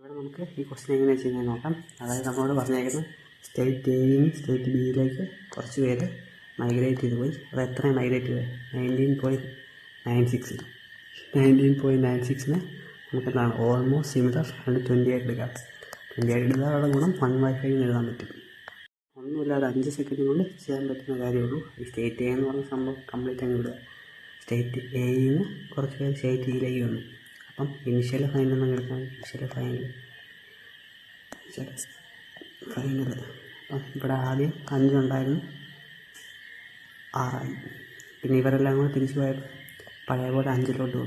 ഇവിടെ നമുക്ക് ഈ ക്വസ്റ്റ്യൻ എങ്ങനെയാണ് ചെയ്യുന്നത് നോക്കാം. അതായത് നമ്മളോട് പറഞ്ഞേക്കുന്നത് സ്റ്റേറ്റ് എയിൽ നിന്ന് സ്റ്റേറ്റ് ബിയിലേക്ക് കുറച്ച് പേര് മൈഗ്രേറ്റ് ചെയ്ത് പോയി. അത് എത്രയാണ് മൈഗ്രേറ്റ് ചെയ്തത്? 19.96. 19.96 നമുക്ക് എന്താണ് ഓൾമോസ്റ്റ് സിമിലർ ആൻഡ് 28 എടുക്കാം. 28 എടുത്താലുള്ള ഗുണം 1/5 എഴുതാൻ പറ്റും. ഒന്നുമില്ല, ഒരു 5 സെക്കൻഡ് കൊണ്ട് ചെയ്യാൻ പറ്റുന്ന കാര്യമുള്ളൂ. ഈ സ്റ്റേറ്റ് എ എന്ന് പറഞ്ഞ സംഭവം കംപ്ലീറ്റ് അങ്ങ് വിടുക. സ്റ്റേറ്റ് എയിൽ നിന്ന് കുറച്ച് പേര് സ്റ്റേറ്റ് ഇയിലേക്ക് വന്നു. അപ്പം ഇനിഷ്യൽ ഫൈനൽ എന്ന് എടുക്കാൻ ഫൈനൽ അപ്പം ഇവിടെ ആദ്യം 5 ഉണ്ടായിരുന്നു, 6 ആയി. പിന്നെ ഇവരെല്ലാം കൂടെ തിരിച്ചു പോയപ്പോൾ പഴയ പോലെ 5 വന്നു.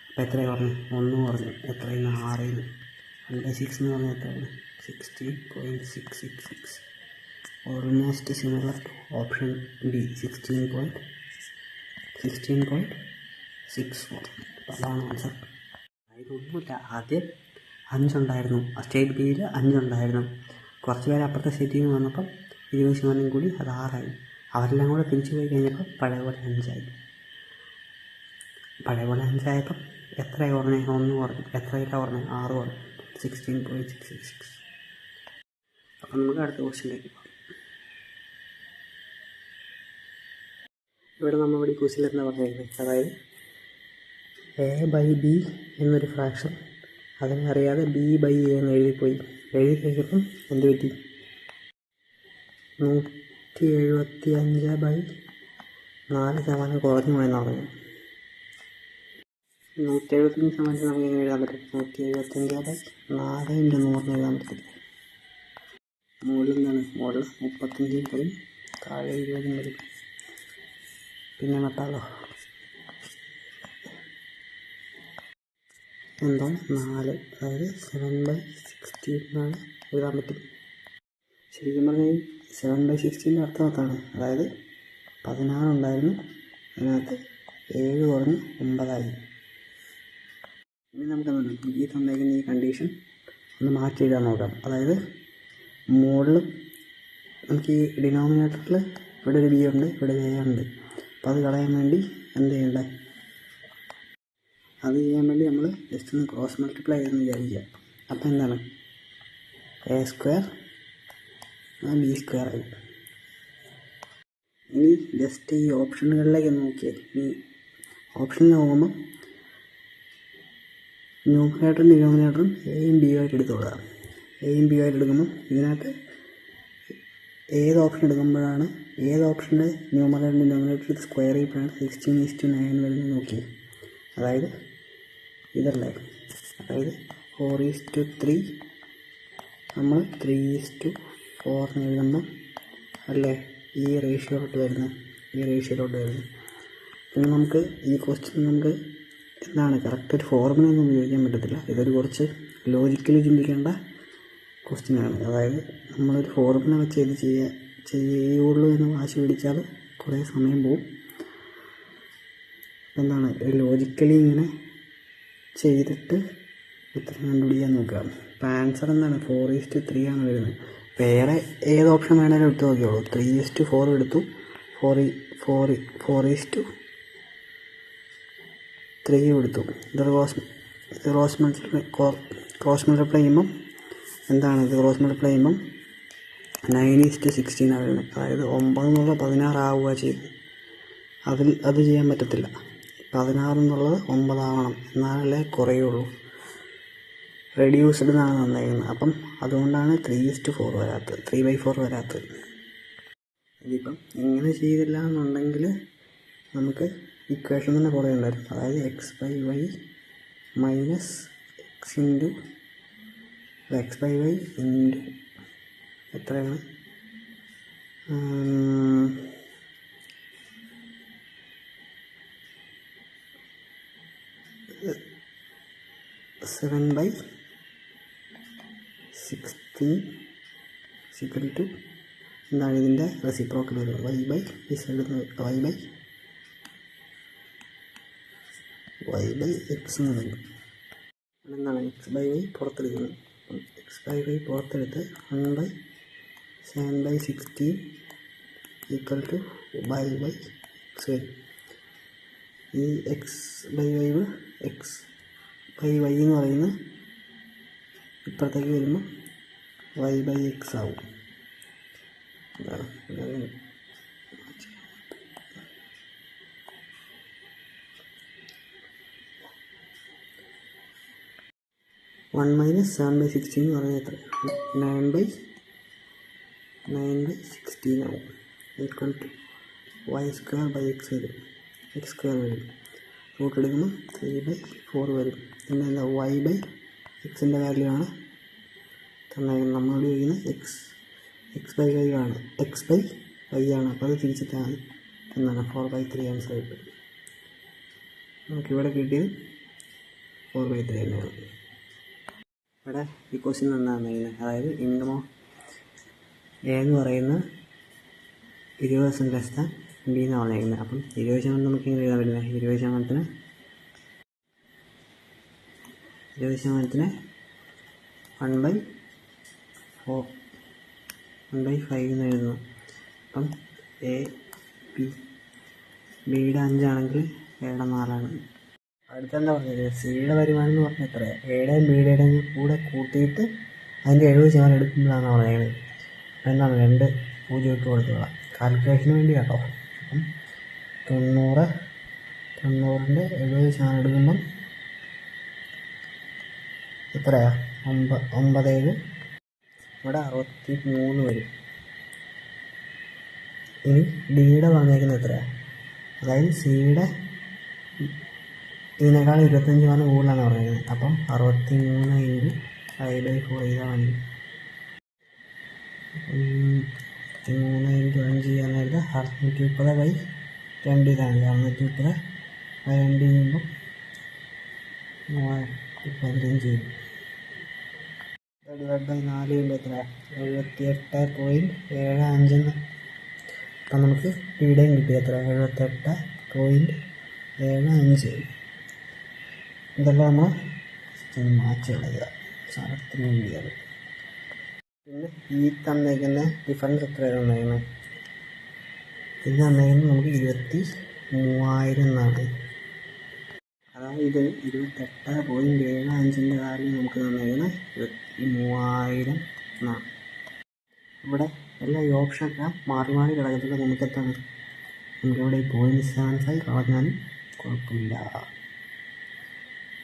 അപ്പോൾ എത്രയാണ് പറഞ്ഞു? 1 പറഞ്ഞു. എത്രയെന്ന്? 6 1/6 എന്ന് പറഞ്ഞാൽ എത്രയാണ്? 16.666. Almost similar to option B 16.64. അതാണ് ആൻസർ. ഇതൊന്നുമില്ല, ആദ്യം 5 ഉണ്ടായിരുന്നു. സ്റ്റേറ്റ് ബിയിൽ 5 ഉണ്ടായിരുന്നു. കുറച്ച് പേര് അപ്പുറത്തെ സ്റ്റേറ്റിൽ നിന്ന് വന്നപ്പം 20% കൂടി അത് 6 ആയി. അവരെല്ലാം കൂടെ തിരിച്ചു പോയി കഴിഞ്ഞപ്പോൾ പഴയ പോലെ 5 ആയി. പഴയ പോലെ 5 ആയപ്പം എത്രയാണ് കുറഞ്ഞത്? 1 കുറഞ്ഞു. എത്രയിലാണ് കുറഞ്ഞത്? 6 കുറഞ്ഞു. 16.666. അപ്പം നമുക്ക് അടുത്ത ക്വസ്റ്റ്യനിലേക്ക് പോകാം. ഇവിടെ നമ്മളിവിടെ ഈ ക്വസ്റ്റ്യനിൽ എന്താ പറഞ്ഞിരിക്കുന്നത്? അതായത് A/B എന്നൊരു ഫ്രാക്ഷൻ, അതിനെ അറിയാതെ B/A എന്ന് എഴുതിപ്പോയി. എഴുതി കഴിഞ്ഞപ്പം എന്ത് പറ്റി? 175/4 കുറഞ്ഞു പോയെന്ന് പറഞ്ഞു. 175 നമുക്ക് എങ്ങനെ എഴുതാൻ പറ്റും? 175/4 × 100 എഴുതാൻ പറ്റത്തില്ല. മുകളിൽ എന്താണ്? മുകളിൽ 35 വരും, താഴെ 20 വരും. പിന്നെ നട്ടാലോ എന്താ? 4, അതായത് 7/16 എന്നാണ് എഴുതാൻ പറ്റും. ശരിക്കും പറഞ്ഞാൽ 7/16 അർത്ഥം അതാണ്. അതായത് 16 ഉണ്ടായിരുന്നു, അതിനകത്ത് 7 കുറഞ്ഞ് 9 ആയി. ഇനി നമുക്ക് എന്താണ് ഈ തന്നേക്കുന്ന ഈ കണ്ടീഷൻ ഒന്ന് മാറ്റി എഴുതാൻ നോക്കാം. അതായത് മുകളിൽ നമുക്ക് ഈ ഡിനോമിനേറ്ററിൽ ഇവിടെ ഒരു ബി ഉണ്ട്, ഇവിടെ ഒരു എ ഉണ്ട്. അപ്പോൾ അത് കളയാൻ വേണ്ടി എന്ത് ചെയ്യണ്ടേ? അത് ചെയ്യാൻ വേണ്ടി നമ്മൾ ജസ്റ്റ് ഒന്ന് ക്രോസ് മൾട്ടിപ്ലൈ ചെയ്തെന്ന് വിചാരിക്കുക. അപ്പോൾ എന്താണ്? A² B² ആയി. ഇനി ജസ്റ്റ് ഈ ഓപ്ഷനുകളിലേക്ക് നോക്കിയാൽ, ഈ ഓപ്ഷനിൽ നോക്കുമ്പോൾ ന്യൂമറേറ്ററും ഡിനോമിനേറ്ററും എയും ബിയും ആയിട്ട് എടുത്തോളാം. എയും ബിയും ആയിട്ട് എടുക്കുമ്പോൾ ഇതിനകത്ത് ഏത് ഓപ്ഷൻ എടുക്കുമ്പോഴാണ്, ഏത് ഓപ്ഷൻ്റെ ന്യൂമറേറ്റർ ഡിനോമിനേറ്റർ സ്ക്വയർ ചെയ്യുമ്പോഴാണ് 16:9 വരുന്നത് നോക്കി. അതായത് ഇതല്ലേ, അതായത് 4:3 നമ്മൾ 3:4 എഴുതുമ്പോൾ അല്ലേ ഈ റേഷ്യോയിലോട്ട് വരുന്നത്. പിന്നെ നമുക്ക് ഈ ക്വസ്റ്റ്യൻ നമുക്ക് എന്താണ് കറക്റ്റ് ഒരു ഫോർമുല ഒന്നും ഉപയോഗിക്കാൻ പറ്റത്തില്ല. ഇതൊരു കുറച്ച് ലോജിക്കലി ചിന്തിക്കേണ്ട ക്വസ്റ്റ്യനാണ്. അതായത് നമ്മളൊരു ഫോർമുല വെച്ച് ഇത് ചെയ്യുള്ളൂ എന്ന് വാശി പിടിച്ചാൽ കുറേ സമയം പോവും. എന്താണ് ലോജിക്കലി ഇങ്ങനെ ചെയ്തിട്ട് ഉത്തരം കണ്ടുപിടിക്കാൻ നോക്കുക. ഇപ്പോൾ ആൻസർ എന്താണ്? 4:3 ആണ് വരുന്നത്. വേറെ ഏത് ഓപ്ഷൻ വേണേലും എടുത്ത് നോക്കിയോളൂ. 3:4 എടുത്തു, 4:3 എടുത്തു. ഇത് ക്രോസ് മൾട്ടിപ്ലൈ ചെയ്യുമ്പം എന്താണ്? ഇത് ക്രോസ് മൾട്ടിപ്ലൈ ചെയ്യുമ്പം 9:16 ആണ് വരുന്നത്. അതായത് 9 എന്നുള്ള 16 ആവുക ചെയ്ത്. അത് ചെയ്യാൻ പറ്റത്തില്ല. 16 എന്നുള്ളത് 9 ആവണം, എന്നാലല്ലേ കുറയുള്ളൂ. റെഡ്യൂസ്ഡ് എന്നാണ് തന്നേക്കുന്നത്. അപ്പം അതുകൊണ്ടാണ് 3:4 വരാത്തത്, 3/4 വരാത്തത്. ഇതിപ്പം ഇങ്ങനെ ചെയ്തില്ല എന്നുണ്ടെങ്കിൽ നമുക്ക് ഇക്വേഷൻ തന്നെ കുറേ ഉണ്ടായിരുന്നു. അതായത് x/y മൈനസ് x/y ഇൻറ്റു എത്രയാണ്? 7/16 = എന്താണ് ഇതിൻ്റെ റെസിപ്രോക്കൽ വരുന്നത്? y/z y/x എന്ന് പറയും. എന്താണ് x/y പുറത്തെടുക്കുന്നത്? x/y പുറത്തെടുത്ത് 1/7/16 = y/x വരും. ഈ x/y എന്ന് പറയുന്നത് ഇപ്പുറത്തേക്ക് വരുമ്പോൾ y/x ആവും. എന്താണ് 1 - 7/16 എന്ന് പറഞ്ഞാൽ എത്ര? 9/16 ആവും. ഈക്വൽ ടു y²/x വരും, x² വരും. റൂട്ട് എടുക്കുമ്പോൾ 3/4 വരും. പിന്നെ എന്താ y/xൻ്റെ വാല്യൂ ആണ് തന്നേക്കുന്നത്. നമ്മൾ ഉപയോഗിക്കുന്നത് x/y ആണ്, x/y ആണ്. അപ്പോൾ അത് തിരിച്ചിട്ടാണ് എന്താണ് 4/3 ആൻസർ കിട്ടും. നമുക്കിവിടെ കിട്ടിയത് 4/3 തന്നെയാണ്. ഇവിടെ ഈ ക്വസ്റ്റ്യൻ എന്താണെന്ന് പറയുന്നത്, അതായത് ഇൻകം എ എന്ന് പറയുന്ന 20% ലെസ് ദാൻ ബി എന്ന് പറഞ്ഞിരിക്കുന്നത്. അപ്പം 20% നമുക്ക് ഇങ്ങനെ എഴുതാൻ പറ്റില്ല. 20% 1/5 എന്ന് എഴുതുന്നു. അപ്പം ബിയുടെ 5 ആണെങ്കിൽ എയുടെ 4 ആണ്. അടുത്തെന്താ പറഞ്ഞത്, സിയുടെ വരുമാനം എന്ന് പറഞ്ഞാൽ എത്രയാണ്? എയുടെയും ബിയുടെയും കൂടെ കൂട്ടിയിട്ട് അതിൻ്റെ 70% എടുക്കുമ്പോഴാണ് പറയുന്നത്. അപ്പം എന്താണ് 2 0 ഇട്ട് കൊടുത്തുള്ള കാൽക്കുലേഷന് വേണ്ടി കേട്ടോ. അപ്പം 90ൻ്റെ 70% എടുക്കുമ്പം എത്രയാണ്? 9/7. ഇവിടെ 63 വരും. ഇനി ഡിയുടെ പറഞ്ഞേക്കുന്നത് എത്രയാണ്? അതായത് സിയുടെ ഇതിനേക്കാൾ 25% കൂടുതലാണ് പറയുന്നത്. അപ്പം 63 × 5/4 ചെയ്താൽ മതി. 3 × 5 ചെയ്യാൻ നേരത്തെ 630/2 ഇതാണ്. 630/2 ചെയ്യുമ്പോൾ 15 ചെയ്യും. /4 ചെയ്യുമ്പോൾ എത്ര? 78.75. അപ്പം നമുക്ക് ഇവിടെയും കിട്ടി എത്ര? 78.75. ഇതെല്ലാം നമ്മൾ മാറ്റി കളയുക, സാധനത്തിന് വേണ്ടിയാണ്. പിന്നെ ഈ തന്നേക്കുന്ന ഡിഫറൻസ് എത്രയാണ് തന്നേക്കുന്നത്? ഇത് തന്നേക്കുന്നത് നമുക്ക് 23,000 എന്നാണ്. അതായത് 28.75ൻ്റെ വാല്യൂ നമുക്ക് തന്നേക്കുന്നത് 23,000 എന്നാണ്. ഇവിടെ എല്ലാ ഈ ഓപ്ഷനൊക്കെ മാറി മാറി കിടക്കത്തില്ല. നമുക്കെത്താണ്? നമുക്കിവിടെ 0.75 കളഞ്ഞാലും കുഴപ്പമില്ല.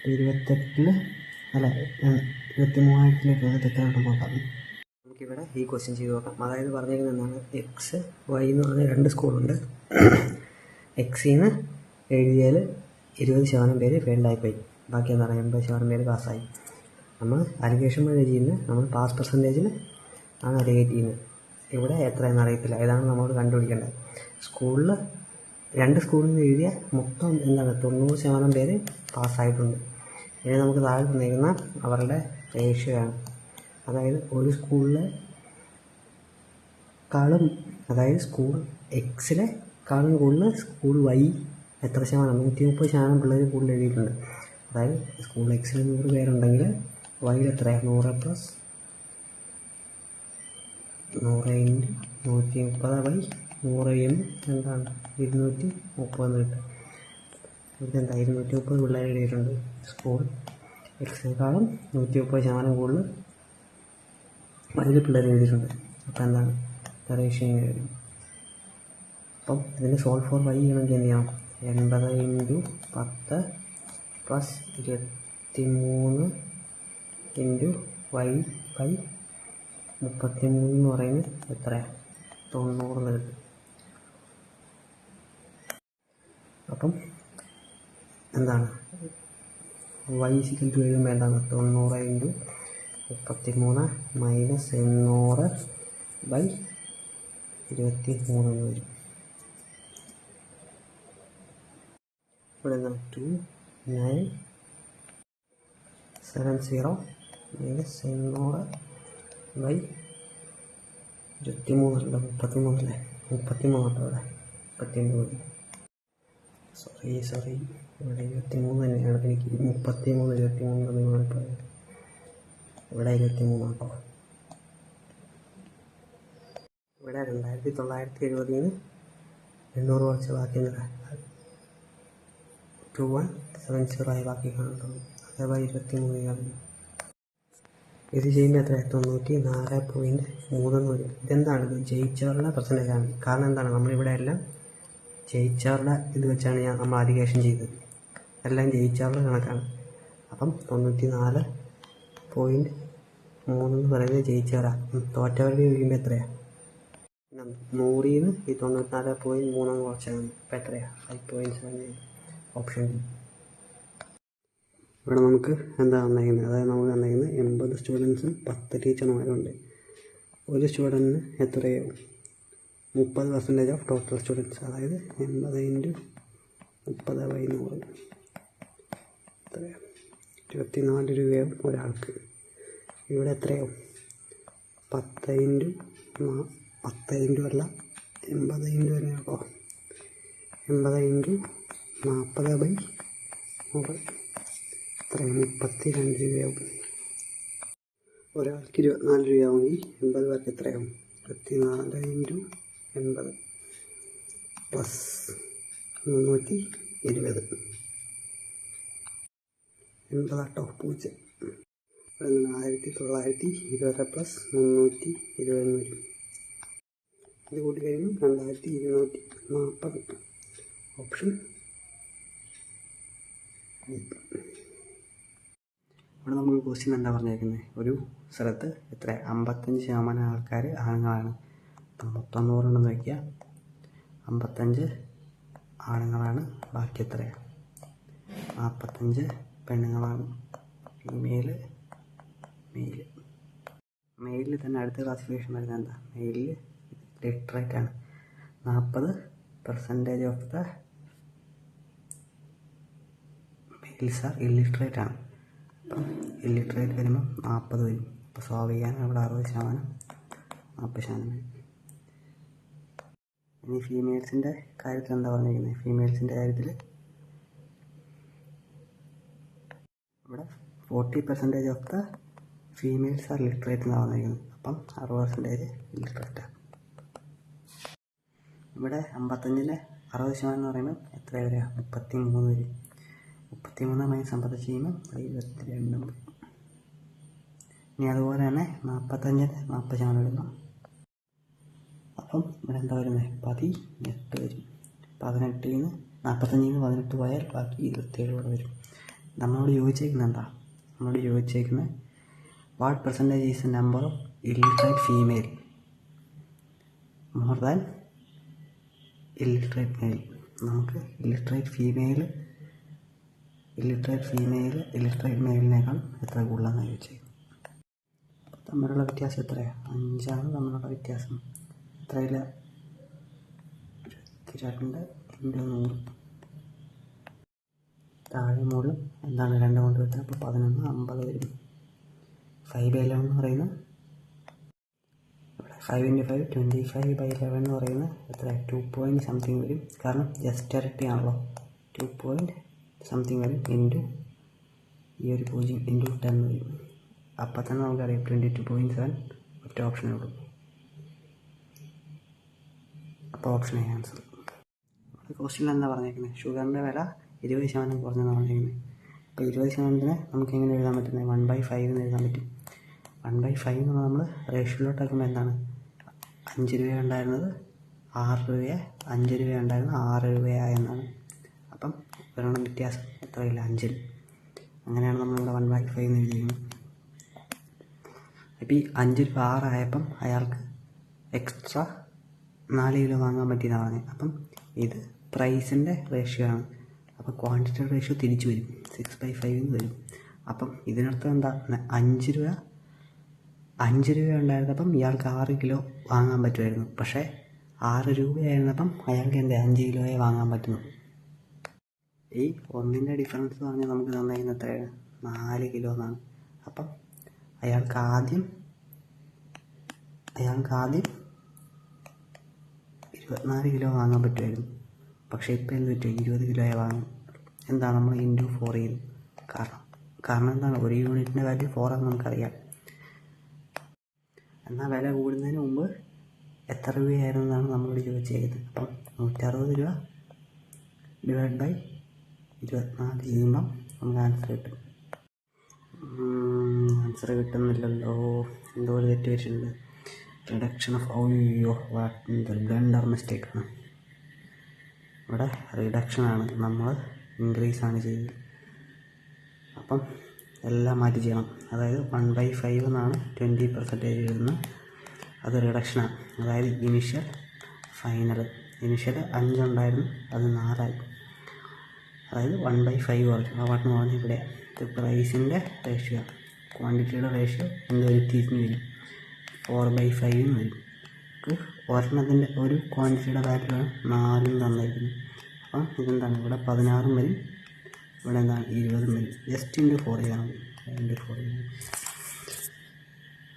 23,000 തെറ്റായിട്ട് നോക്കാം. നമുക്കിവിടെ ഈ ക്വസ്റ്റ്യൻ ചെയ്ത് നോക്കാം. അതായത് പറഞ്ഞിരിക്കുന്നത് എന്താണ്, എക്സ് വൈ എന്ന് പറഞ്ഞ 2 സ്കൂളുണ്ട്. എക്സിന്ന് എഴുതിയാൽ 20% പേര് ഫെയിൽഡായിപ്പോയി, ബാക്കി എന്താണ് 80% പേര് പാസ്സായി. നമ്മൾ അലിഗേഷൻ വഴി ചെയ്യുന്നത്, നമ്മൾ പാസ് പെർസെൻറ്റേജിൽ ആണ് അലിഗേറ്റ് ചെയ്യുന്നത്. ഇവിടെ എത്രയെന്ന് അറിയത്തില്ല, ഇതാണ് നമ്മൾ കണ്ടുപിടിക്കേണ്ടത്. 2 സ്കൂളിൽ നിന്ന് എഴുതിയ മൊത്തം എന്താണ് 90% പേര് പാസ്സായിട്ടുണ്ട്. ഇനി നമുക്ക് താഴെ തന്നിരിക്കുന്ന അവരുടെ റേഷ്യോ ആണ്. അതായത് ഒരു സ്കൂളിലെക്കാളും, അതായത് സ്കൂൾ എക്സിലെക്കാളും കൂടുതൽ സ്കൂൾ വൈ എത്ര ശതമാനം? 130% പിള്ളേർ കൂടുതൽ എഴുതിയിട്ടുണ്ട്. അതായത് സ്കൂൾ എക്സിൽ 100 പേരുണ്ടെങ്കിൽ വൈയിൽ എത്രയാണ്? 100 + 100 × 130/100 എന്താണ് 230 എന്ന് കിട്ടും. ഇതെന്താ 230 പിള്ളേർ എഴുതിയിട്ടുണ്ട്. സ്കൂൾ എക്സിനേക്കാളും 130% കൂടുതൽ വൈയിൽ പിള്ളേർ എഴുതിയിട്ടുണ്ട്. അപ്പോൾ എന്താണ് റേഷ്യോ വരും. അപ്പം ഇതിന് സോൾവ് ഫോർ വൈ ചെയ്യണമെങ്കിൽ എന്ത് ചെയ്യണം? 80 × 10 + 23 × y/33 എന്ന് പറയുന്നത് എത്രയാണ്? 90 എന്ന് കിട്ടും. അപ്പം എന്താണ് y = എഴുതുമ്പോൾ എന്താണ് 90 × 33 - 800/23 എന്ന് വരും. ഇവിടെ എന്താണ് 2970 - 800/23 അല്ല 33 അല്ലേ? 33 ആട്ടോ. ഇവിടെ 33, സോറി ഇവിടെ 23 തന്നെയാണ്. എനിക്ക് 33 23 പറയുന്നത്. ഇവിടെ 23 ആട്ടോ. ഇവിടെ 2970 800 കുറച്ച് ബാക്കി 2170 ആയി ബാക്കി കാണുന്നുള്ളൂ. അതേപോലെ 23 കാണുന്നു. ഇത് ചെയ്യുമ്പോൾ എത്ര 94.3 വരും. ഇതെന്താണ്? ഇത് ജയിച്ചവരുടെ പെർസെൻറ്റേജാണ്. കാരണം എന്താണ്, നമ്മളിവിടെ എല്ലാം ജയിച്ചവരുടെ ഇത് വെച്ചാണ് നമ്മൾ അലിഗേഷൻ ചെയ്തത്. എല്ലാം ജയിച്ചവരുടെ കണക്കാണ്. അപ്പം 94.3 എന്ന് പറയുന്നത് ജയിച്ചവരാ. തോറ്റവരുടെ ചോദിക്കുമ്പോൾ എത്രയാണ്? 100 ഈ 94.3 കുറച്ചാണ്. ഇപ്പം എത്രയാണ്? 5.7. Option D. ഇവിടെ നമുക്ക് എന്താ വന്നിരിക്കുന്നത്? അതായത് നമുക്ക് വന്നിരിക്കുന്നത് 80 സ്റ്റുഡൻസും 10 ടീച്ചർമാരും ഉണ്ട്. ഒരു സ്റ്റുഡൻറ്റിന് എത്രയാവും? 30% ഓഫ് ടോട്ടൽ സ്റ്റുഡൻസ്. അതായത് 80 × 30/100 എത്രയാണ്? 24 രൂപയാവും ഒരാൾക്ക്. ഇവിടെ എത്രയാവും? 10 × അല്ല 80 × തന്നെ കേട്ടോ. 80 × 40/100 എത്രയാണ്? 32 രൂപയാവും. ഒരാൾക്ക് 24 രൂപയാവുമെങ്കിൽ 80 പേർക്ക് എത്രയാവും? 24 × 80 പ്ലസ് 320. 80 കേട്ടോ. 0. 1920 പ്ലസ് 320 വരും. ഇത് കൂട്ടി കഴിയുമ്പോൾ 2240. ഓപ്ഷൻ ഇവിടെ നമുക്ക് ക്വസ്റ്റ്യൻ എന്താ പറഞ്ഞേക്കുന്നത്? ഒരു സ്ഥലത്ത് എത്ര 55% ആൾക്കാർ ആണുങ്ങളാണ്. അപ്പം മൊത്തം 100 ഉണ്ടെന്ന് വയ്ക്കുക. 55 ആണുങ്ങളാണ്, ബാക്കി എത്രയാണ്? 45 പെണ്ണുങ്ങളാണ്. മെയിലിൽ തന്നെ അടുത്ത ക്ലാസിഫിക്കേഷൻ വരുന്നത് എന്താ? മെയിലിൽ ലിറ്ററേറ്റ് ആണ്. 40% of the males are illiterate ആണ്. അപ്പം ഇല്ലിറ്ററേറ്റ് വരുമ്പോൾ 40 വരും. അപ്പോൾ സോൾവ് ചെയ്യാൻ അവിടെ 60%, 40%. ഇനി ഫീമെയിൽസിൻ്റെ കാര്യത്തിൽ എന്താ പറഞ്ഞിരിക്കുന്നത്? ഫീമെയിൽസിൻ്റെ കാര്യത്തിൽ ഇവിടെ 40% of the females are literate എന്നാണ് പറഞ്ഞിരിക്കുന്നത്. അപ്പം 60% ഇല്ലിറ്ററേറ്റാണ്. ഇവിടെ 55-ലെ 60% എന്ന് പറയുമ്പോൾ എത്ര വരിക? 33 വരും. 33 - 50 ചെയ്യുമ്പോൾ 22. ഇനി അതുപോലെ തന്നെ 45-ന് 40% വരുന്നു. അപ്പം ഇവിടെ എന്താ വരുന്നത്? 18 വരും. 18-ന് 45-ന് 18 പോയാൽ ബാക്കി 27 കൂടെ വരും. നമ്മളോട് ചോദിച്ചേക്കുന്നത് എന്താ? നമ്മളോട് ചോദിച്ചേക്കുന്നത് what percentage is the number of illiterate female more than illiterate male. നമുക്ക് ഇല്ലിറ്ററേറ്റ് മെയിലിനേക്കാൾ എത്ര കൂടുതലാണെന്ന് ചോദിച്ചേക്കും. തമ്മിലുള്ള വ്യത്യാസം എത്രയാണ്? 5 തമ്മിലുള്ള വ്യത്യാസം. എത്രയില്ല? 22 × 100. താഴെ മുകളിൽ എന്താണ് 2 കൊണ്ട് വെച്ചാൽ അപ്പോൾ 11 50 വരും. 5/11 എന്ന് പറയുന്നത് 5 × 5 25/11 എന്ന് പറയുന്നത് എത്ര? 2 point something വരും. കാരണം ജസ്റ്റ് ഇരട്ടിയാണല്ലോ. 2 point something വരും ഇൻറ്റു ഈ ഒരു 0 × 10 വരും. അപ്പം തന്നെ നമുക്കറിയാം 22.7 ഒറ്റ ഓപ്ഷനേ ഉള്ളൂ. അപ്പോൾ ഓപ്ഷൻ എ ആൻസർ. ക്വസ്റ്റ്യൻ എന്താ പറഞ്ഞേക്കുന്നത്? ഷുഗറിൻ്റെ വില 20% കുറഞ്ഞെന്ന് പറഞ്ഞിരിക്കുന്നത്. അപ്പോൾ 20%-നെ നമുക്ക് എങ്ങനെ എഴുതാൻ പറ്റുന്നത്? 1/5 എന്ന് എഴുതാൻ പറ്റും. 1/5 എന്ന് നമ്മൾ റേഷ്യോയിലോട്ടാക്കുമ്പോൾ എന്താണ്? 5 രൂപ ഉണ്ടായിരുന്നത് 6 രൂപയെ, 5 രൂപ ഉണ്ടായിരുന്നത് 6 രൂപയായെന്നാണ്. അപ്പം ഒരെണ്ണം വ്യത്യാസം എത്രയില്ല? 5. അങ്ങനെയാണ് നമ്മളിവിടെ 1/5 എന്ന് എഴുതിയിരിക്കുന്നത്. അപ്പോൾ ഈ 5 രൂപ 6 ആയപ്പം അയാൾക്ക് എക്സ്ട്രാ 4 കിലോ വാങ്ങാൻ പറ്റിയെന്നാണ് പറഞ്ഞത്. അപ്പം ഇത് പ്രൈസിൻ്റെ റേഷ്യോ ആണ്. അപ്പോൾ ക്വാണ്ടിറ്റി റേഷ്യോ തിരിച്ചു വരും, 6/5 എന്ന് വരും. അപ്പം ഇതിനർത്ഥം എന്താ? 5 രൂപ ഉണ്ടായിരുന്നപ്പം ഇയാൾക്ക് 6 കിലോ വാങ്ങാൻ പറ്റുമായിരുന്നു. പക്ഷേ 6 രൂപയായിരുന്നപ്പം അയാൾക്ക് എന്താ 5 കിലോയെ വാങ്ങാൻ പറ്റുന്നു. ഈ ഒന്നിൻ്റെ ഡിഫറൻസ് പറഞ്ഞാൽ നമുക്ക് തന്നിരിക്കുന്നത് എത്രയാണ്? 4 കിലോ എന്നാണ്. അപ്പം അയാൾക്ക് ആദ്യം 24 കിലോ വാങ്ങാൻ പറ്റുമായിരുന്നു. പക്ഷേ ഇപ്പോൾ എന്ത് പറ്റും? 20 കിലോയെ വാങ്ങും. എന്താ? നമ്മൾ ഇൻറ്റു 4 ചെയ്തു. കാരണം എന്താണ്? ഒരു യൂണിറ്റിൻ്റെ വാല്യൂ 4 ആണെന്ന് നമുക്കറിയാം. എന്നാൽ വില കൂടുന്നതിന് മുമ്പ് എത്ര രൂപയായിരുന്നു എന്നാണ് നമ്മളോട് ചോദിച്ചേക്കുന്നത്. അപ്പം 160 രൂപ / 24 ചെയ്യുമ്പം നമുക്ക് ആൻസർ കിട്ടും. ആൻസർ കിട്ടുന്നില്ലല്ലോ, എന്തോ ഒരു തെറ്റ് വെച്ചിട്ടുണ്ട്. റിഡക്ഷൻ ഓഫ് ഓയ്യോ ബ്ലണ്ടർ മിസ്റ്റേക്കാണ്. ഇവിടെ റിഡക്ഷനാണ്, നമ്മൾ ഇൻക്രീസാണ് ചെയ്യുന്നത്. അപ്പം എല്ലാം മാറ്റി ചെയ്യണം. അതായത് 1/5 എന്നാണ് 20% വരുന്നത്, അത് റിഡക്ഷനാണ്. അതായത് ഇനിഷ്യൽ ഫൈനൽ. ഇനിഷ്യൽ 5 ഉണ്ടായിരുന്നു, അത് 4 ആയി. അതായത് 1/5 കുറച്ചു. ആ 1 പറഞ്ഞ് ഇവിടെ ഇത് പ്രൈസിൻ്റെ റേഷ്യോ, ക്വാണ്ടിറ്റിയുടെ റേഷ്യോ എന്ത് വരും, തിരിഞ്ഞ് വരും. 4/5 വരും. ഒരെണ്ണത്തിൻ്റെ ഒരു ക്വാണ്ടിറ്റിയുടെ വാല്യൂ ആണ് 4 തന്നിരിക്കുന്നത്. അപ്പം ഇതെന്താണ്, ഇവിടെ 16 വരും, ഇവിടെ എന്താണ് 20 വരും. ജസ്റ്റ് ഇൻറ്റു 4 ചെയ്യണം, ഇൻറ്റു 4 ചെയ്യണം.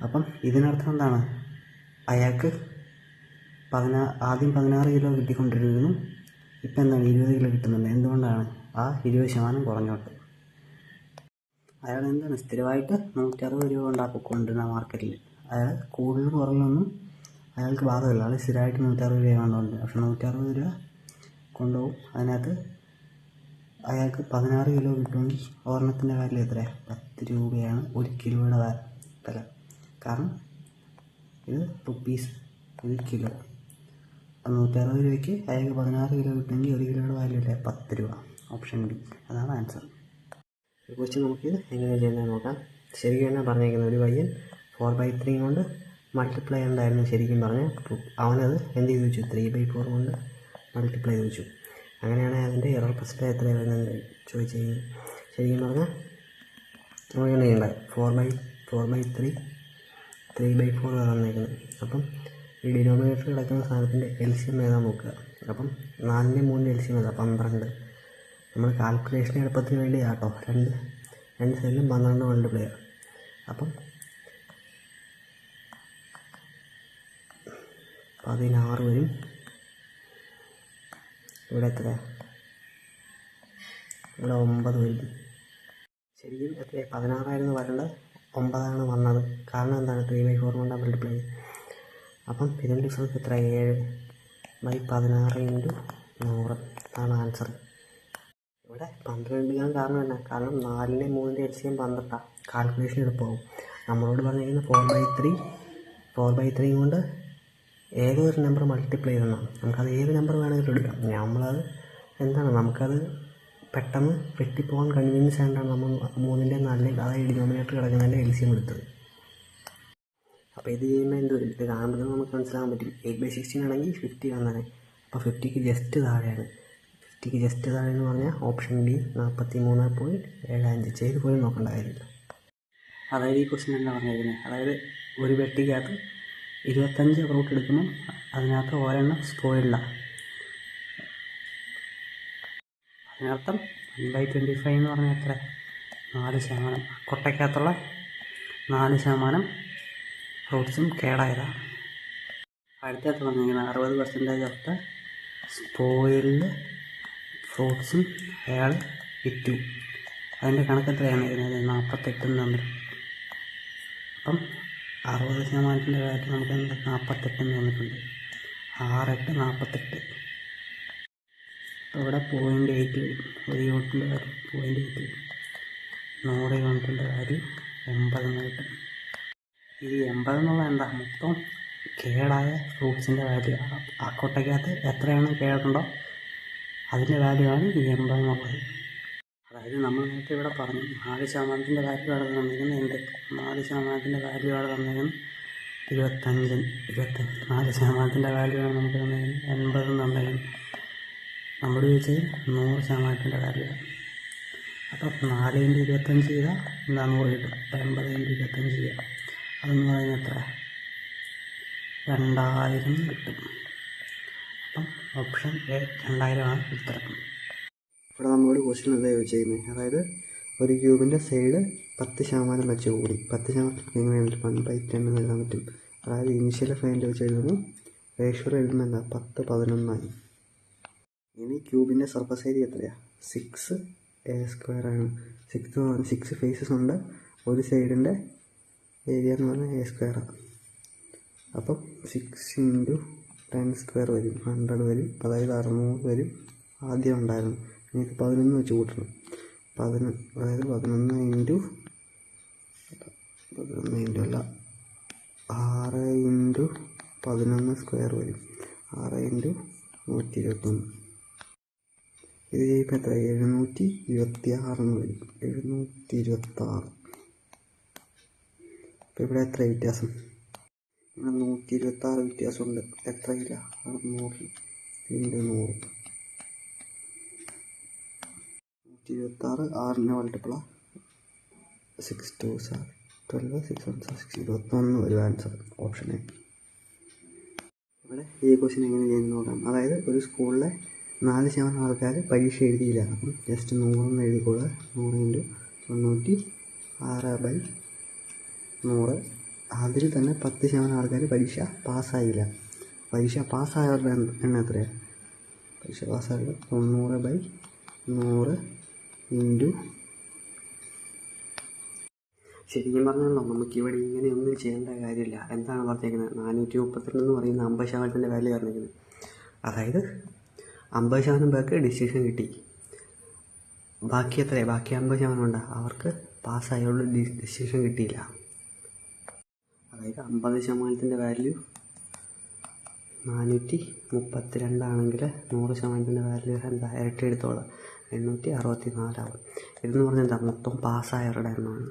അപ്പം ഇതിനർത്ഥം എന്താണ്, അയാൾക്ക് ആദ്യം 16 കിലോ കിട്ടിക്കൊണ്ടിരുന്നു, ഇപ്പം എന്താണ് 20 കിലോ കിട്ടുന്നുണ്ട്. എന്തുകൊണ്ടാണ്, ആ 20% കുറഞ്ഞോട്ട്. അയാൾ എന്താണ് സ്ഥിരമായിട്ട് 160 രൂപ കൊണ്ടാക്കിക്കൊണ്ടിരുന്ന മാർക്കറ്റിൽ. അയാൾ കൂടുതൽ കുറഞ്ഞൊന്നും അയാൾക്ക് ബാധകമില്ല. അയാൾ സ്ഥിരമായിട്ട് 160 രൂപ കൊണ്ടുപോകുന്നുണ്ട്. പക്ഷെ 160 രൂപ കൊണ്ടുപോകും. അതിനകത്ത് അയാൾക്ക് 16 കിലോ കിട്ടുമെങ്കിൽ ഒരെണ്ണത്തിൻ്റെ വാല്യൂ എത്രയാണ്, 10 രൂപയാണ് 1 കിലോയുടെ വില. കാരണം ഇത് റുപ്പീസ്, ഇത് കിലോ. 160 രൂപയ്ക്ക് അയാൾക്ക് 16 കിലോ കിട്ടുമെങ്കിൽ 1 കിലോയുടെ വാല്യൂ അല്ലേ, 10 രൂപ. ഓപ്ഷൻ ബി, അതാണ് ആൻസർ. ഇതിനെക്കുറിച്ച് നമുക്കിത് എങ്ങനെ ചെയ്യുന്നത് നോക്കാം. ശരിക്കും തന്നെ പറഞ്ഞേക്കുന്നത്, ഒരു പയ്യൻ 4/3 കൊണ്ട് മൾട്ടിപ്ലൈ ഉണ്ടായിരുന്നു ശരിക്കും പറഞ്ഞാൽ. അവനത് എന്ത് ചെയ്ത് വെച്ചു, 3/4 കൊണ്ട് മൾട്ടിപ്ലൈ ചെയ്ത് വെച്ചു. അങ്ങനെയാണ് അതിൻ്റെ എറർ പെർസെൻറ്റേജ് എത്രയാണ് വരുന്നത് ചോദിച്ചു കഴിഞ്ഞാൽ. ശരിക്കും പറഞ്ഞാൽ നമുക്കെങ്ങനെ ചെയ്യേണ്ടത്, 4/3 3/4 വന്നേക്കുന്നത്. അപ്പം ഈ ഡിനോമിനേറ്റർ കിടക്കുന്ന സാധനത്തിൻ്റെ LCM ഏതാ നോക്കുക. അപ്പം 4ൻ്റെ 3 LCM ഏതാ, 12. നമ്മൾ കാൽക്കുലേഷൻ എളുപ്പത്തിന് വേണ്ടി ആട്ടോ രണ്ട് സൈഡിലും 12 മൾട്ടിപ്ലൈ ചെയ്യാം. അപ്പം 16 വരും. ഇവിടെ എത്രയാണ്, ഇവിടെ 9 വരും. ശരിക്കും എത്രയാണ്, 16 വരേണ്ടത്, 9 വന്നത്. കാരണം എന്താണ്, 3/4 കൊണ്ട് മൾട്ടിപ്ലൈ. അപ്പം ഇതിൻ്റെ ഡിഫറൻസ് എത്ര, 7/16 × 100 ആണ് ആൻസർ. ഇവിടെ 12 ഞാൻ കാരണം തന്നെ, കാരണം 4ൻ്റെ 3ൻ്റെ LCM 12. കാൽക്കുലേഷൻ എളുപ്പമാവും. നമ്മളോട് പറഞ്ഞിരിക്കുന്നത് 4/3 കൊണ്ട് ഏതോ ഒരു നമ്പർ മൾട്ടിപ്ലൈ ചെയ്തെന്നാണ്. നമുക്കത് ഏത് നമ്പർ വേണമെങ്കിലും എടുക്കാം. നമ്മളത് എന്താണ്, നമുക്കത് പെട്ടെന്ന് വെട്ടിപ്പോകാൻ കൺവീനിയൻസ് ആയിട്ടാണ് നമ്മൾ 3ൻ്റെ 4ൻ്റെ അതായത് ഡിനോമിനേറ്റർ കിടക്കുന്നതിൻ്റെ LCM എടുത്തത്. അപ്പോൾ ഇത് ചെയ്യുമ്പോൾ എന്ത് വരും, ഇത് കാണുമ്പോൾ നമുക്ക് മനസ്സിലാക്കാൻ പറ്റും. 8/16 ആണെങ്കിൽ 50 വന്നത്. അപ്പോൾ 50ക്ക് ജസ്റ്റ് താഴെയാണ്. 50ക്ക് ജസ്റ്റ് താഴെ എന്ന് പറഞ്ഞാൽ ഓപ്ഷൻ ഡി 43.75. ചെയ്ത് പോലും നോക്കേണ്ട കാര്യമില്ല. അതായത് ഈ ക്വസ്റ്റ്യൻ എന്താ പറഞ്ഞിരിക്കുന്നത്, അതായത് ഒരു പെട്ടിക്കകത്ത് 25 ഫ്രൂട്ട് എടുക്കുമ്പം അതിനകത്ത് ഒരെണ്ണം സ്പോയിൽഡാണ്. അതിനർത്ഥം 1/25 എന്ന് പറഞ്ഞാൽ എത്ര, 4%. കൊട്ടയ്ക്കകത്തുള്ള 4% ഫ്രൂട്ട്സും കേടായതാണ്. അടുത്തത് പറഞ്ഞിരിക്കുന്നത് 60% ഓഫ് ദ സ്പോയിൽഡ് ഫ്രൂട്ട്സും അയാൾ വിറ്റു. അതിൻ്റെ കണക്ക് എത്രയാണ് വരുന്നത്, 48 തമ്മിൽ. അപ്പം 60%-ൻ്റെ കാര്യം നമുക്ക് എന്താ 48 തന്നിട്ടുണ്ട്. 6×8 48. അപ്പോൾ ഇവിടെ 0.8 വരും. ഒരു യൂണിറ്റിൻ്റെ കാര്യം 0.8 വരും. 100 യൂണിറ്റിൻ്റെ കാര്യം 9 കിട്ടും. ഈ 80 എന്നുള്ളത് എന്താ, മൊത്തം കേടായ ഫ്രൂട്ട്സിൻ്റെ വാല്യൂ. ആ കൊട്ടയ്ക്കകത്ത് എത്രയാണ് കേടുണ്ടോ അതിൻ്റെ വാല്യൂ ആണ് ഈ 80 എന്നുള്ളത്. അതായത് നമ്മൾ നേരത്തെ ഇവിടെ പറഞ്ഞു 4%-ൻ്റെ വാല്യൂ അവിടെ തന്നിരിക്കുന്നത് എന്ത്, 4%-ൻ്റെ വാല്യൂ അവിടെ തന്നിരിക്കുന്നത് 25. 4%-ൻ്റെ വാല്യൂ ആണ് നമുക്ക് തന്നിരിക്കുന്നത് 80 തന്നിരിക്കുന്നത്. നമ്മൾ ചോദിച്ചത് 100%-ൻ്റെ വാല്യൂ ആണ്. അപ്പോൾ 4×25 ചെയ്താൽ എന്താ 100 കിട്ടും. 80×25 ചെയ്യുക, അതെന്ന് പറയുന്നത് എത്ര, 2000 കിട്ടും. അപ്പം ഓപ്ഷൻ എ 2000 ആണ് ഉത്തരം. ഇവിടെ നമ്മളോട് ക്വസ്റ്റ്യൻ എന്താ ചോദിച്ചിരിക്കുന്നത്, അതായത് ഒരു ക്യൂബിൻ്റെ സൈഡ് 10% വെച്ച് കൂടി. 10% എങ്ങനെയാണ് 1/10 എന്ന് എഴുതാൻ പറ്റും. അതായത് ഇനിഷ്യൽ ഫൈനൽ വെച്ച് എഴുതുമ്പോൾ റേഷ്യോ എഴുതുമ്പോൾ എന്താ 10:11 ഇനി ക്യൂബിൻ്റെ സർഫസ് ഏരിയ എത്രയാണ്, 6a² ആണ്. 6 ഫേസസ് ഉണ്ട്. ഒരു സൈഡിൻ്റെ ഏരിയ എന്ന് പറഞ്ഞാൽ a² ആണ്. അപ്പം 6 × 10² വരും, 100 വരും. അതായത് 600 വരും. ആദ്യം ഉണ്ടായിരുന്നു. ഇനി 11 വെച്ച് കൂട്ടണം. അതായത് 11 × 11 ഇൻറ്റു അല്ല 6 ഇൻറ്റു 11 സ്ക്വയർ വരും. 6 ഇൻറ്റു 121. ഇത് ചെയ്യുമ്പോൾ എത്ര? 726 വരും. 726. അപ്പോൾ ഇവിടെ എത്ര വ്യത്യാസം? ഇവിടെ 126 വ്യത്യാസമുണ്ട്. എത്രയില്ല? 600 ഇൻറ്റു 100. 126 6ൻ്റെ മൾട്ടിപ്പിളാണ് 6 2 12 6 1 6 21 ഒരു ആൻസർ ഓപ്ഷൻ എ. ഇവിടെ ഈ ക്വസ്റ്റ്യൻ എങ്ങനെ ചെയ്യുന്നത് നോക്കാം. അതായത് ഒരു സ്കൂളിലെ 4% ആൾക്കാർ പരീക്ഷ എഴുതിയില്ല. അപ്പം ജസ്റ്റ് 100 എഴുതിക്കോളുക. 100 ഇൻറ്റു 96/100. അതിൽ തന്നെ 10% ആൾക്കാർ പരീക്ഷ പാസ്സായില്ല. പരീക്ഷ പാസ്സായവരുടെ എണ്ണം എത്രയാണ്? പരീക്ഷ പാസ്സായത് 90/100 ഇൻറ്റു. ശരിക്കും പറഞ്ഞാലോ നമുക്കിവിടെ ഇങ്ങനെയൊന്നും ചെയ്യേണ്ട കാര്യമില്ല. എന്താണ് പറഞ്ഞേക്കുന്നത്? 432 എന്ന് പറയുന്ന 50% വാല്യൂ പറഞ്ഞേക്കുന്നത്. അതായത് 50% പേർക്ക് ഡിസിഷൻ കിട്ടി. ബാക്കി എത്രയാണ്? ബാക്കി 50% ഉണ്ട്. അവർക്ക് പാസ്സായവരുടെ ഡിസിഷൻ കിട്ടിയില്ല. അതായത് 50% വാല്യൂ 432 ആണെങ്കിൽ 100% വാല്യൂ എന്താ? ഇരട്ടി എടുത്തോളാം. 864 ആവും. ഇതെന്ന് പറഞ്ഞാൽ എന്താ? മൊത്തം പാസ്സായവരുടെ എണ്ണമാണ്.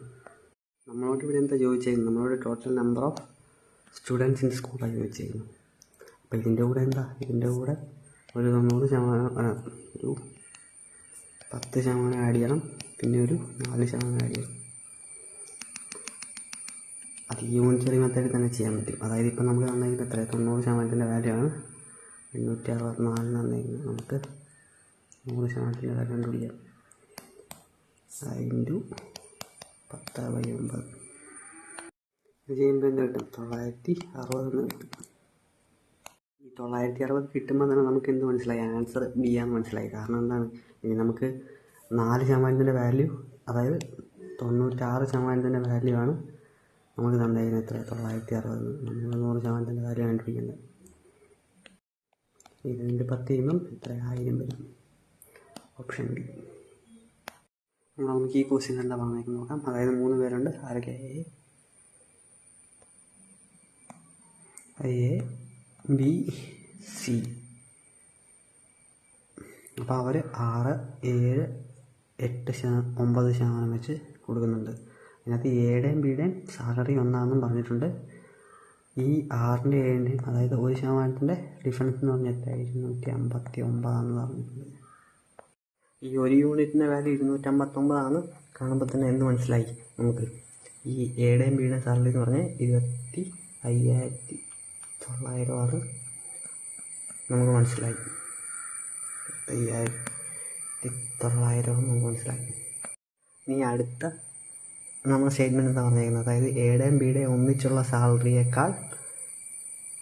നമ്മളോട് ഇവിടെ എന്താ ചോദിച്ചേക്കുന്നത്? നമ്മളോട് total number of students in സ്കൂളാണ് ചോദിച്ചേക്കുന്നത്. അപ്പോൾ ഇതിൻ്റെ കൂടെ എന്താ? ഇതിൻ്റെ കൂടെ ഒരു 90% ഒരു 10% ആഡ് ചെയ്യണം. പിന്നെ ഒരു 4% ആഡ് ചെയ്യണം. അത് യൂണിറ്ററി മെത്തേഡിൽ തന്നെ ചെയ്യാൻ പറ്റും. അതായത് ഇപ്പം നമുക്ക് തന്നിരിക്കുന്നത് എത്ര? 90% വാല്യൂ ആണ് 864 തന്നിരിക്കുന്നത്. നമുക്ക് 100% വാല്യൂ കണ്ടുപിടിക്കാം. ഇൻറ്റു 10/9. ഇത് ചെയ്യുമ്പോൾ എന്ത് കിട്ടും? 960 കിട്ടും. ഈ 960 കിട്ടുമ്പോൾ തന്നെ നമുക്ക് എന്ത് മനസ്സിലായി? ആൻസർ ബി ആണെന്ന് മനസ്സിലായി. കാരണം എന്താണ്? ഇനി നമുക്ക് 4% വാല്യൂ, അതായത് 96% വാല്യൂ ആണ് നമുക്ക് തന്നേക്കുന്നത്. എത്ര? 960. നമ്മൾ 100% വാല്യൂ കണ്ടുപിടിക്കേണ്ടത്. ഇതിൻ്റെ 10 ചെയ്യുമ്പം എത്ര? 1000 വരും. Option B. നമുക്ക് ഈ ക്വസ്റ്റ്യൻ എന്താ പറഞ്ഞേക്കുന്നത് നോക്കാം. അതായത് 3 പേരുണ്ട്. ആരൊക്കെ? A B C. അപ്പോൾ അവർ 6 7 8 9% വെച്ച് കൊടുക്കുന്നുണ്ട്. അതിനകത്ത് എയുടെയും ബിയുടെയും സാലറി ഒന്നാണെന്നും പറഞ്ഞിട്ടുണ്ട്. ഈ 6ൻ്റെ 7ൻ്റെയും അതായത് 1% ഡിഫറൻസ് എന്ന് പറഞ്ഞാൽ എത്ര? 259 പറഞ്ഞിട്ടുണ്ട്. ഈ ഒരു യൂണിറ്റിൻ്റെ വാല്യൂ 259 കാണുമ്പോൾ തന്നെ എന്ത് മനസ്സിലായി നമുക്ക്? ഈ എയുടെയും ബിയുടെയും സാലറി എന്ന് പറഞ്ഞാൽ 25,900 നമുക്ക് മനസ്സിലായി. 25,900 നമുക്ക് മനസ്സിലായി. ഇനി അടുത്ത നമ്മൾ സ്റ്റേറ്റ്മെൻറ്റ് എന്താ പറഞ്ഞേക്കുന്നത്? അതായത് എയുടെയും ബിയുടെയും ഒന്നിച്ചുള്ള സാലറിയേക്കാൾ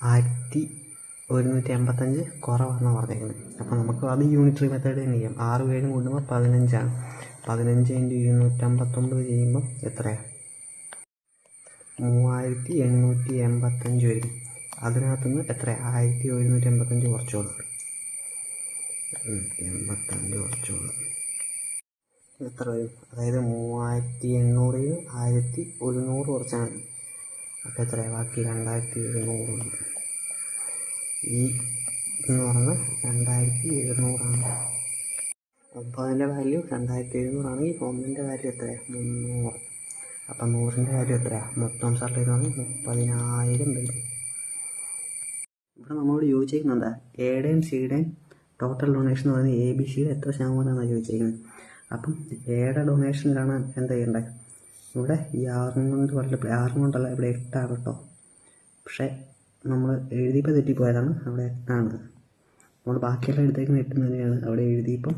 1185 കുറവാണെന്ന് പറഞ്ഞേക്കുന്നത്. അപ്പോൾ നമുക്ക് അത് യൂണിറ്ററി മെത്തേഡ് തന്നെ ചെയ്യാം. 6 പേരും കൂടുമ്പോൾ 15 ആണ്. 15 ഇൻറ്റു 259 ചെയ്യുമ്പം എത്രയാണ്? 3885 വരും. അതിനകത്തുനിന്ന് എത്ര? 1185 കുറച്ചോളൂ. 85 കുറച്ചോളൂ എത്ര വരും? അതായത് 3800 1100 കുറച്ചാൽ മതി. അപ്പോൾ എത്രയാണ്? ബാക്കി 2700 ഉണ്ട്. ഈ എന്ന് പറഞ്ഞാൽ 2700 ആണ്. 9ൻ്റെ വാല്യൂ 2700 ആണെങ്കിൽ 1ൻ്റെ വാല്യൂ എത്രയാണ്? 300. അപ്പം 100ൻ്റെ വാല്യൂ എത്രയാണ്? മൊത്തം സാലറി എന്ന് പറഞ്ഞാൽ 30,000 വരും. ഇവിടെ നമ്മളോട് ചോദിച്ചേക്കുന്നത് എയുടെയും സിയുടെയും ടോട്ടൽ ഡൊണേഷൻ എന്ന് പറയുന്നത് എ ബി സിയുടെ എത്ര ശതമാനമാണ് ചോദിച്ചേക്കുന്നത്. അപ്പം എയുടെ ഡൊണേഷൻ കാണാൻ എന്താ ചെയ്യേണ്ടത്? ഇവിടെ ഈ 6 കൊണ്ടല്ല, ഇവിടെ 8 ആണ് കേട്ടോ. പക്ഷേ നമ്മൾ എഴുതിയപ്പോൾ തെറ്റിപ്പോയതാണ്. അവിടെ 8 ആണ്. നമ്മൾ ബാക്കിയെല്ലാം എടുത്തേക്കുന്നത് 8 തന്നെയാണ്. അവിടെ എഴുതിയപ്പം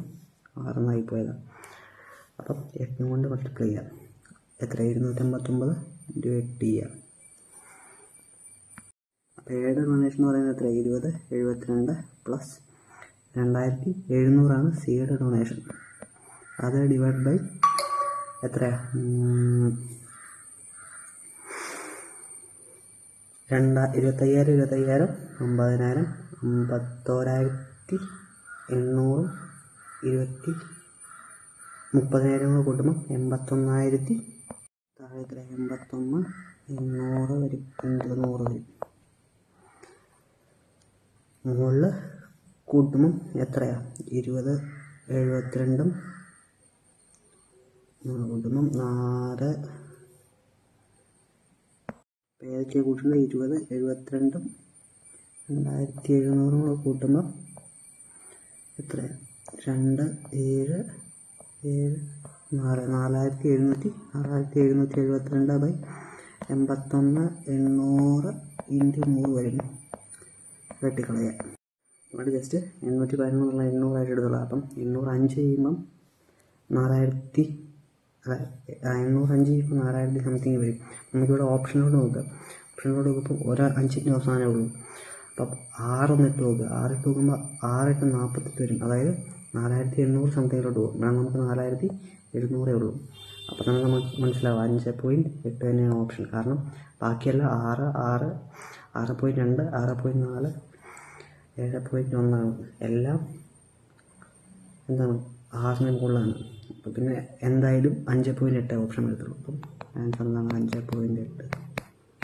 6 ആയിപ്പോയതാണ്. അപ്പം 8 കൊണ്ട് മൾട്ടിപ്ലൈ ചെയ്യാം. എത്ര? 259 ഇൻറ്റു 8 ചെയ്യാം. അപ്പോൾ എയുടെ ഡൊണേഷൻ എന്ന് പറയുന്നത് എത്ര? 20 72 പ്ലസ് 2700 സിയുടെ ഡൊണേഷൻ. അത് ഡിവൈഡ് ബൈ എത്രയാണ്? 25,000 50,000 50,000 51,800 30,000 കൂടെ കൂട്ടുമ്പോൾ 81,000 താഴെ 81 800 വരും, 100 വരും. മുകളിൽ കൂട്ടുമ്പം എത്രയാണ്? 20 72 കൂട്ടുമ്പം 4 ഏതൊക്കെ കൂട്ടുന്നത്? 20 72 2700 കൂടെ കൂട്ടുമ്പം എത്രയാണ്? 2 7 7 4 4772/81 800 × 100 വരും. വെട്ടിക്കളയാം. ഇവിടെ ജസ്റ്റ് 811 800 എടുത്തുള്ളൂ. അപ്പം 805 ചെയ്യുമ്പം 4000 സംതിങ് വരും. നമുക്കിവിടെ ഓപ്ഷനിലോട്ട് നോക്കാം. ഓപ്ഷനിലോട്ട് നോക്കുമ്പോൾ 1 5 അവസാനമേ ഉള്ളൂ. അപ്പം 6 ഇട്ട് നോക്കുക. 6 ഇട്ട് നോക്കുമ്പോൾ 6 8 48 വരും. അതായത് 4800 സംതിങ്ങിലോട്ട് പോകും. ഇവിടെ നമുക്ക് 4700 ഉള്ളൂ. അപ്പോൾ തന്നെ നമുക്ക് മനസ്സിലാവും 5.8 തന്നെയാണ് ഓപ്ഷൻ. കാരണം ബാക്കിയെല്ലാം 6 6 6.2 6.4 7.1 എല്ലാം എന്താണ് 6ന് മുകളിലാണ്. അപ്പോൾ പിന്നെ എന്തായാലും 5.8 ഓപ്ഷൻ എടുത്തുള്ളൂ. അപ്പം ആൻസർ എന്താണ്? 5.8.